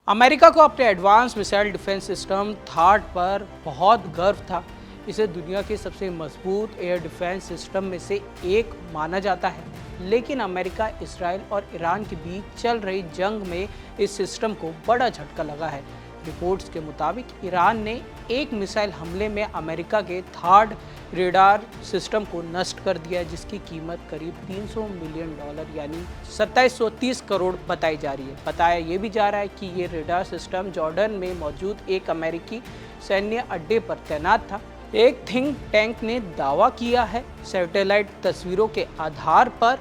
America को अपने advance missile defence system थाड पर बहुत गर्व था। इसे दुनिया के सबसे मजबूत एयर डिफेंस सिस्टम में से एक माना जाता है। लेकिन अमेरिका, इसराइल और ईरान के बीच चल रही जंग में इस सिस्टम को बड़ा झटका लगा है। रिपोर्ट्स के मुताबिक ईरान ने एक मिसाइल हमले में अमेरिका के थाड रेडार सिस्टम को नष्ट कर दिया, जिसकी कीमत करीब $300 मिलियन यानी 2730 करोड़ बताई जा रही है। बताया ये भी जा रहा है कि ये रेडार सिस्टम जॉर्डन में मौजूद एक अमेरिकी सैन्य अड्डे पर तैनात था। एक थिंक टैंक ने दावा किया है सैटेलाइट तस्वीरों के आधार पर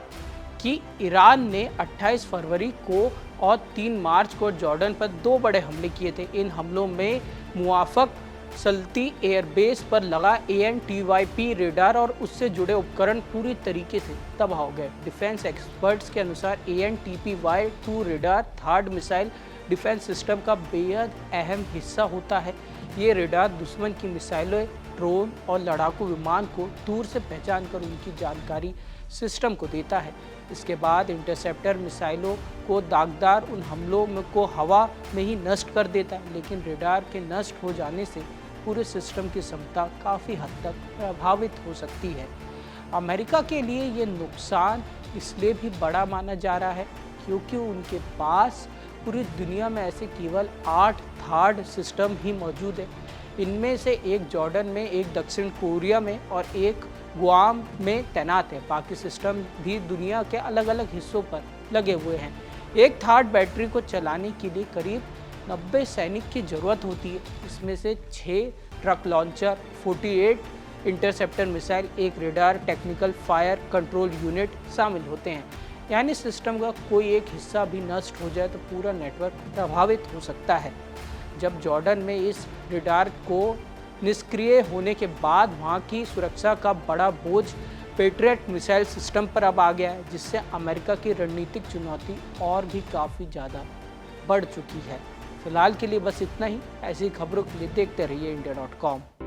कि ईरान ने 28 फरवरी को और 3 मार्च को जॉर्डन पर 2 बड़े हमले किए थे। इन हमलों में मुआफक सल्ती एयरबेस पर लगा ANTYP रेडार और उससे जुड़े उपकरण पूरी तरीके से तबाह हो गए। डिफेंस एक्सपर्ट्स के अनुसार ANTPY-2 रेडार थाड मिसाइल डिफेंस सिस्टम का बेहद अहम हिस्सा होता है। ये रेडार दुश्मन की मिसाइलें, ड्रोन और लड़ाकू विमान को दूर से पहचान कर उनकी जानकारी सिस्टम को देता है। इसके बाद इंटरसेप्टर मिसाइलों को दागदार उन हमलों को हवा में ही नष्ट कर देता है। लेकिन रेडार के नष्ट हो जाने से पूरे सिस्टम की क्षमता काफ़ी हद तक प्रभावित हो सकती है। अमेरिका के लिए ये नुकसान इसलिए भी बड़ा माना जा रहा है क्योंकि उनके पास पूरी दुनिया में ऐसे केवल 8 थाड सिस्टम ही मौजूद है। इनमें से एक जॉर्डन में, एक दक्षिण कोरिया में और एक गुआम में तैनात है। बाकी सिस्टम भी दुनिया के अलग अलग हिस्सों पर लगे हुए हैं। एक थाड बैटरी को चलाने के लिए करीब 90 सैनिक की ज़रूरत होती है। इसमें से 6 ट्रक लॉन्चर, 48 इंटरसेप्टर मिसाइल, एक radar technical fire control unit शामिल होते हैं। यानी सिस्टम का कोई एक हिस्सा भी नष्ट हो जाए तो पूरा नेटवर्क प्रभावित हो सकता है। जब जॉर्डन में इस रेडार को निष्क्रिय होने के बाद वहाँ की सुरक्षा का बड़ा बोझ पेट्रियट मिसाइल सिस्टम पर अब आ गया है, जिससे अमेरिका की रणनीतिक चुनौती और भी काफ़ी ज़्यादा बढ़ चुकी है। फिलहाल के लिए बस इतना ही। ऐसी खबरों के लिए देखते रहिए India.com।